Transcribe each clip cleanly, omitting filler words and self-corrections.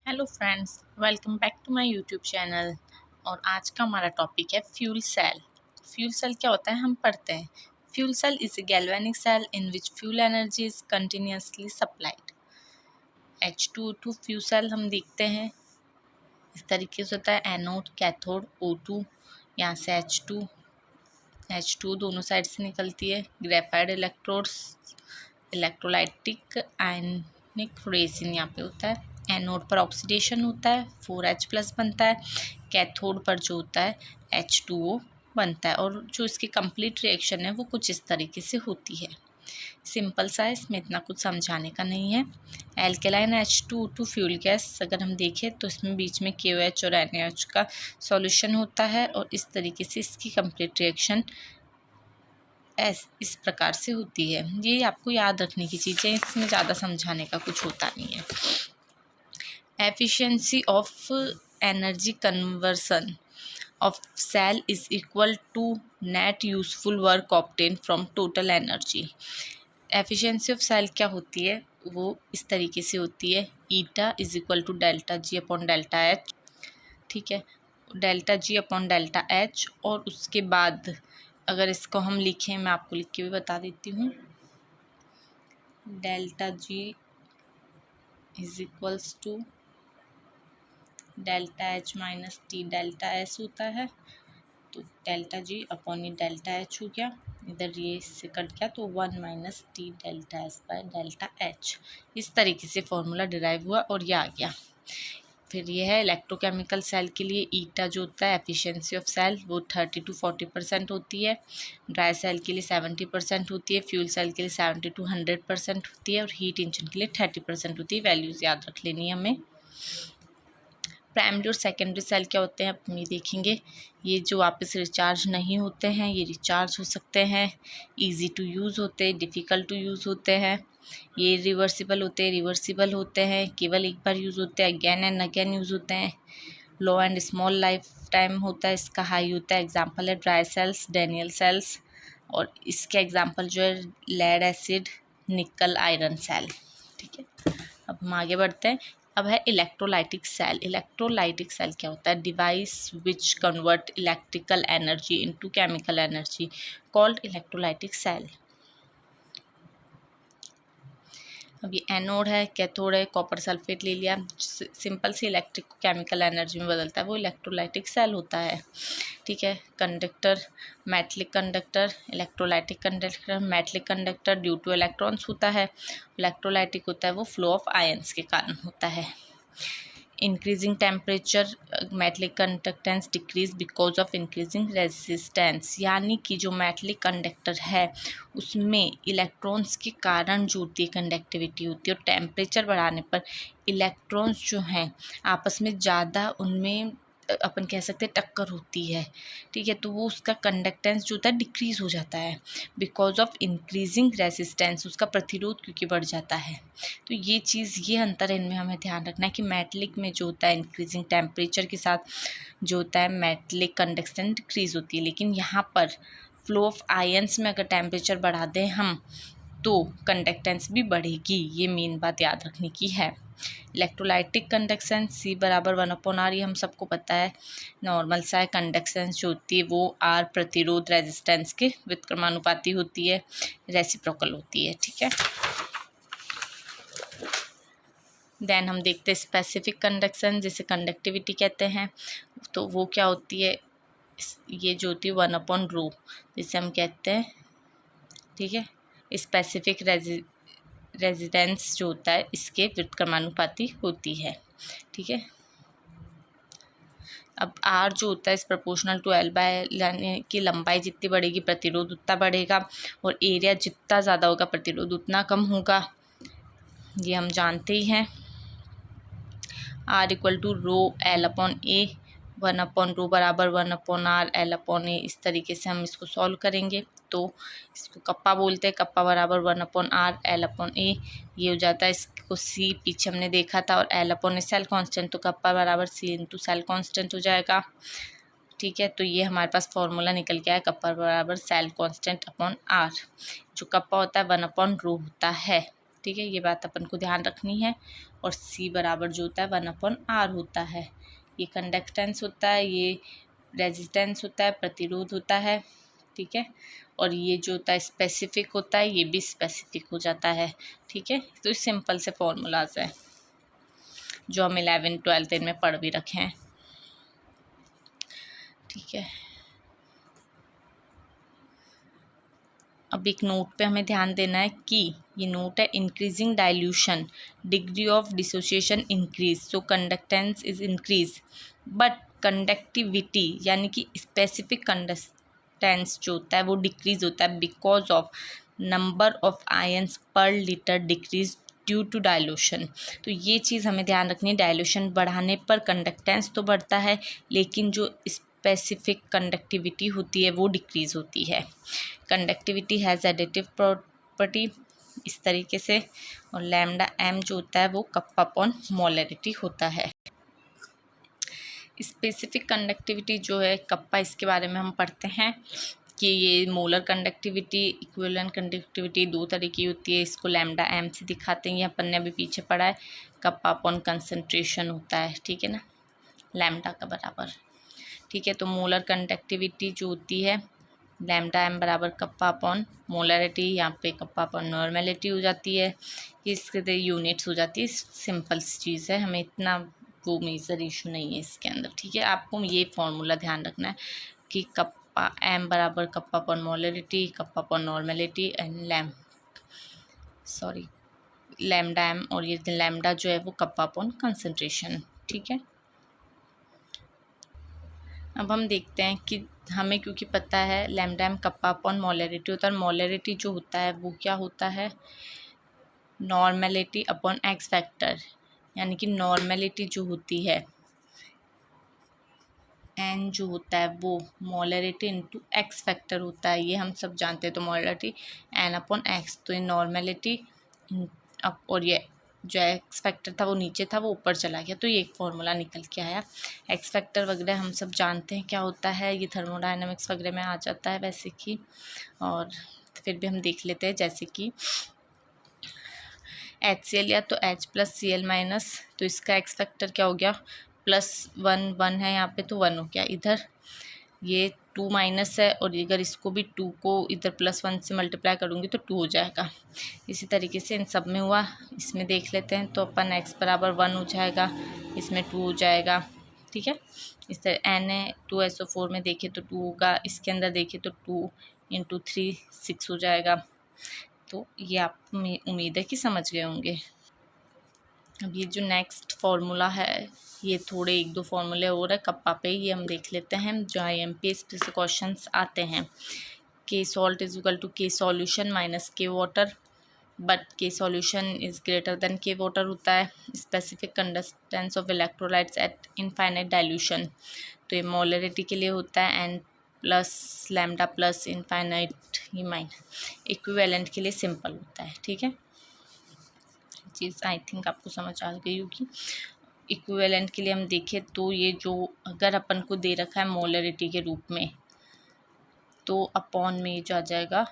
Hello friends, welcome back to my YouTube channel. और आज का हमारा टॉपिक है फ्यूल सेल। फ्यूल सेल क्या होता है हम पढ़ते हैं। Fuel cell is a galvanic cell in which fuel energy is continuously supplied. H2O2 fuel cell हम देखते हैं इस तरीके से होता है। एनोड, कैथोड, O2, यहाँ से H2 दोनों साइड से निकलती है। ग्रेफाइट इलेक्ट्रोड्स, इलेक्ट्रोलाइटिक आयनिक रेजिन यहाँ पे होता है। एनोड पर ऑक्सीडेशन होता है, 4H+ बनता है। कैथोड पर जो होता है H2O बनता है। और जो इसकी कंप्लीट रिएक्शन है वो कुछ इस तरीके से होती है। सिंपल सा है, इसमें इतना कुछ समझाने का नहीं है। एल्केलाइन H2O2 फ्यूल गैस अगर हम देखें तो इसमें बीच में KOH और NaOH का सॉल्यूशन होता है और इस तरीके से इसकी कंप्लीट रिएक्शन इस प्रकार से होती है। ये आपको याद रखने की चीज़ें, इसमें ज़्यादा समझाने का कुछ होता नहीं है। Efficiency of energy conversion of cell is equal to net useful work obtained from total energy। Efficiency of cell क्या होती है वो इस तरीके से होती है। Eta is equal to delta G upon delta H. ठीक है, delta G upon delta H. और उसके बाद अगर इसको हम लिखें, मैं आपको लिख के भी बता देती हूँ। Delta G is equals to delta H minus T delta S होता है। तो डेल्टा जी अपॉन ये डेल्टा एच हो गया, इधर ये इससे कट गया तो 1 minus T delta S by delta H. इस तरीके से फॉर्मूला डिराइव हुआ और ये आ गया। फिर ये है इलेक्ट्रोकेमिकल सेल के लिए ईटा जो होता है एफिशिएंसी ऑफ सेल वो 30 to 40% होती है। ड्राई सेल के लिए 70% होती है। फ्यूल सेल के लिए 70 to 100% होती है। और हीट इंजन के लिए 30% होती है। वैल्यूज़ याद रख लेनी है हमें। प्राइमरी और सेकेंडरी सेल क्या होते हैं अपनी देखेंगे। ये जो वापस रिचार्ज नहीं होते हैं ये रिचार्ज हो सकते हैं। इजी टू यूज़ होते हैं, डिफ़िकल्ट टू यूज़ होते हैं। ये रिवर्सिबल होते हैं, केवल एक बार यूज़ होते हैं, अगेन एंड अगेन यूज़ होते हैं। लो एंड स्मॉल लाइफ टाइम होता है, इसका हाई होता है। एग्जाम्पल है ड्राई सेल्स, डेनियल सेल्स। और इसके एग्जाम्पल जो है लेड एसिड, निकल, आयरन सेल। ठीक है, अब हम आगे बढ़ते हैं। अब है इलेक्ट्रोलाइटिक सेल। इलेक्ट्रोलाइटिक सेल क्या होता है? Device which convert electrical energy into chemical energy called electrolytic cell. अब ये एनोड है, कैथोड है, कॉपर सल्फेट ले लिया। सिंपल सी इलेक्ट्रिक को केमिकल एनर्जी में बदलता है वो इलेक्ट्रोलाइटिक सेल होता है। ठीक है, conductor, metallic conductor, electrolytic conductor, metallic conductor due two electrons होता है। इलेक्ट्रोलाइटिक होता है वो फ्लो ऑफ आयंस के कारण होता है। Increasing temperature metallic conductance decrease because of increasing resistance. यानी कि जो मेटलिक कंडक्टर है उसमें इलेक्ट्रॉन्स के कारण जो होती है कंडक्टिविटी होती है। और टेम्परेचर बढ़ाने पर इलेक्ट्रॉन्स जो हैं आपस में ज़्यादा उनमें अपन कह सकते हैं टक्कर होती है। ठीक है, तो वो उसका कंडक्टेंस जो होता है डिक्रीज़ हो जाता है बिकॉज ऑफ इंक्रीजिंग रेजिस्टेंस। उसका प्रतिरोध क्योंकि बढ़ जाता है। तो ये चीज़, ये अंतर इनमें हमें ध्यान रखना है कि मेटलिक में जो होता है इंक्रीजिंग टेम्परेचर के साथ जो होता है मेटलिक कंडक्शन डिक्रीज़ होती है। लेकिन यहाँ पर फ्लो ऑफ आयंस में अगर टेम्परेचर बढ़ा दें हम तो कंडक्टेंस भी बढ़ेगी। ये मेन बात याद रखने की है। इलेक्ट्रोलाइटिक कंडक्शन C बराबर 1/R, ये हम सबको पता है, नॉर्मल सा है। कंडक्शन जो होती है वो R प्रतिरोध रेजिस्टेंस के व्युत्क्रमानुपाती होती है, रेसिप्रोकल होती है। ठीक है, देन हम देखते हैं स्पेसिफिक कंडक्शन जिसे कंडक्टिविटी कहते हैं। तो वो क्या होती है? ये जो होती है 1/ρ जिसे हम कहते हैं। ठीक है, स्पेसिफिक रेजिडेंस जो होता है इसके व्युत्क्रमानुपाती होती है। ठीक है, अब R जो होता है इस प्रोपोर्शनल टू L बाय, यानी कि लंबाई जितनी बढ़ेगी प्रतिरोध उतना बढ़ेगा और एरिया जितना ज़्यादा होगा प्रतिरोध उतना कम होगा। ये हम जानते ही हैं। R इक्वल टू ρL/A, 1/ρ बराबर 1/R L/A। इस तरीके से हम इसको सॉल्व करेंगे तो इसको कप्पा बोलते हैं। कप्पा बराबर 1/R L/A ये हो जाता है। इसको C पीछे हमने देखा था और L/A सेल कांस्टेंट, तो कप्पा बराबर C इंटू सेल कांस्टेंट हो जाएगा। ठीक है, तो ये हमारे पास फॉर्मूला निकल गया है कप्पा बराबर सेल कांस्टेंट अपॉन R। जो कप्पा होता है 1/ρ होता है। ठीक है, ये बात अपन को ध्यान रखनी है। और C बराबर जो होता है 1/R होता है। ये कंडक्टेंस होता है, ये रेजिस्टेंस होता है, प्रतिरोध होता है, ठीक है। और ये जो होता है स्पेसिफिक होता है, ये भी स्पेसिफिक हो जाता है, ठीक है। तो इस सिंपल से फॉर्मूलाज है जो हम 11 12 इनमें पढ़ भी रखे हैं, ठीक है। अब एक नोट पे हमें ध्यान देना है कि ये नोट है, increasing dilution degree of dissociation increase, so conductance is increase but conductivity यानी कि स्पेसिफिक कंडक्टेंस जो होता है वो डिक्रीज होता है because of number of ions per litre decrease due to dilution. तो ये चीज़ हमें ध्यान रखनी है, डाइल्यूशन बढ़ाने पर कंडक्टेंस तो बढ़ता है लेकिन जो स्पेसिफिक कंडक्टिविटी होती है वो डिक्रीज होती है। कंडक्टिविटी हैज़ एडिटिव प्रॉपर्टी इस तरीके से, और लैम्डा एम जो होता है वो कप्पा अपॉन मोलरिटी होता है। स्पेसिफिक कंडक्टिविटी जो है कप्पा, इसके बारे में हम पढ़ते हैं कि ये मोलर कंडक्टिविटी इक्विवेलेंट कंडक्टिविटी दो तरह की होती है। इसको लैम्डा एम से दिखाते हैं, ये अपन ने अभी पीछे पढ़ा है। कप्पा अपॉन कंसंट्रेशन होता है, ठीक है ना, लैम्डा का बराबर, ठीक है। तो मोलर कंडक्टिविटी जो होती है लैम्डा एम बराबर कप्पा अपॉन मोलरिटी, यहाँ पे कप्पा अपॉन नॉर्मेलिटी हो जाती है, इसके यूनिट्स हो जाती है। सिंपल सी चीज़ है, हमें इतना वो मेजर इशू नहीं है इसके अंदर, ठीक है। आपको ये फॉर्मूला ध्यान रखना है कि कप्पा एम बराबर kappa upon molarity, kappa upon normality and lambda M, और ये लैम्डा जो है वो कप्पा अपॉन कंसंट्रेशन, ठीक है। अब हम देखते हैं कि हमें क्योंकि पता है lambda M kappa upon molarity होता है, और मोलरिटी जो होता है वो क्या होता है, नॉर्मेलिटी अपॉन एक्स फैक्टर, यानी कि नॉर्मेलिटी जो होती है एन जो होता है वो मोलरिटी इंटू एक्स फैक्टर होता है, ये हम सब जानते हैं। तो मोलरिटी एन अपॉन एक्स, तो ये नॉर्मेलिटी अब, और ये जो एक्स फैक्टर था वो नीचे था वो ऊपर चला गया, तो ये एक फॉर्मूला निकल के आया। एक्स फैक्टर वगैरह हम सब जानते हैं क्या होता है, ये थर्मोडायनामिक्स वगैरह में आ जाता है वैसे कि, और फिर भी हम देख लेते हैं। जैसे कि HCl या तो H प्लस Cl-, तो इसका एक्स फैक्टर क्या हो गया, +1 है यहाँ पे तो 1 हो गया, इधर ये 2- है, और अगर इसको भी 2 को इधर +1 से मल्टीप्लाई करूँगी तो 2 हो जाएगा। इसी तरीके से इन सब में हुआ, इसमें देख लेते हैं। तो अपन x बराबर 1 हो जाएगा, इसमें 2 हो जाएगा, ठीक है। इस तरह Na2SO4 में देखें तो 2 होगा, इसके अंदर देखें तो 2 × 3 6 हो जाएगा। तो ये आप उम्मीद है कि समझ गए होंगे। अब ये जो नेक्स्ट फार्मूला है, ये थोड़े 1-2 फार्मूले और है कप्पा पे, ये हम देख लेते हैं जो IMPS से क्वेश्चंस आते हैं। K salt is equal to K solution minus K water, but K solution is greater than K water होता है। Specific conductance of electrolytes at infinite dilution, तो ये मोलरिटी के लिए होता है N plus lambda plus infinite, ये माइन इक्विवेलेंट के लिए सिंपल होता है, ठीक है। चीज़ आई थिंक आपको समझ आ गई होगी। इक्विवेलेंट के लिए हम देखें तो ये जो अगर अपन को दे रखा है मोलरिटी के रूप में, तो अपॉन में ये जो आ जाएगा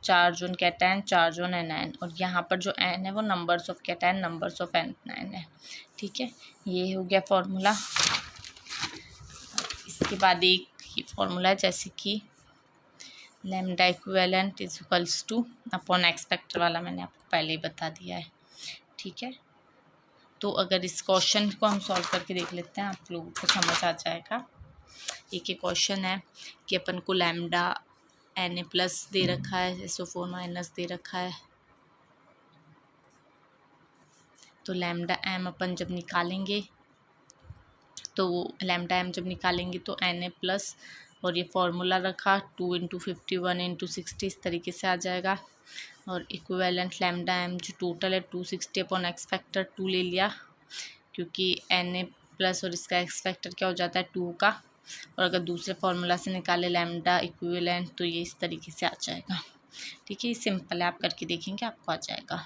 charge on cation, charge on anion, और यहाँ पर जो एन है वो numbers of cation, numbers of anion है, ठीक है। ये हो गया फॉर्मूला। इसके बाद एक ये फॉर्मूला है जैसे कि lambda equivalent is equals two upon x factor वाला मैंने आपको पहले ही बता दिया है, ठीक है। तो अगर इस क्वेश्चन को हम सॉल्व करके देख लेते हैं, आप लोगों को समझ आ जाएगा। एक क्वेश्चन है कि अपन को लैम्डा Na+ दे रखा है, SO4- दे रखा है, तो लैम्डा एम अपन जब निकालेंगे तो लैम्डा एम जब निकालेंगे तो Na+, और ये फॉर्मूला रखा 2 × 51 × 60 इस तरीके से आ जाएगा। और इक्विवेलेंट लैम्डा एम जो टोटल है 260 अपॉन एक्स फैक्टर 2 ले लिया, क्योंकि Na+ और इसका एक्स फैक्टर क्या हो जाता है 2 का, और अगर दूसरे फार्मूला से निकाले लैम्डा इक्विवेलेंट तो ये इस तरीके से आ जाएगा, ठीक है। ये सिंपल है, आप करके देखेंगे आपको आ जाएगा।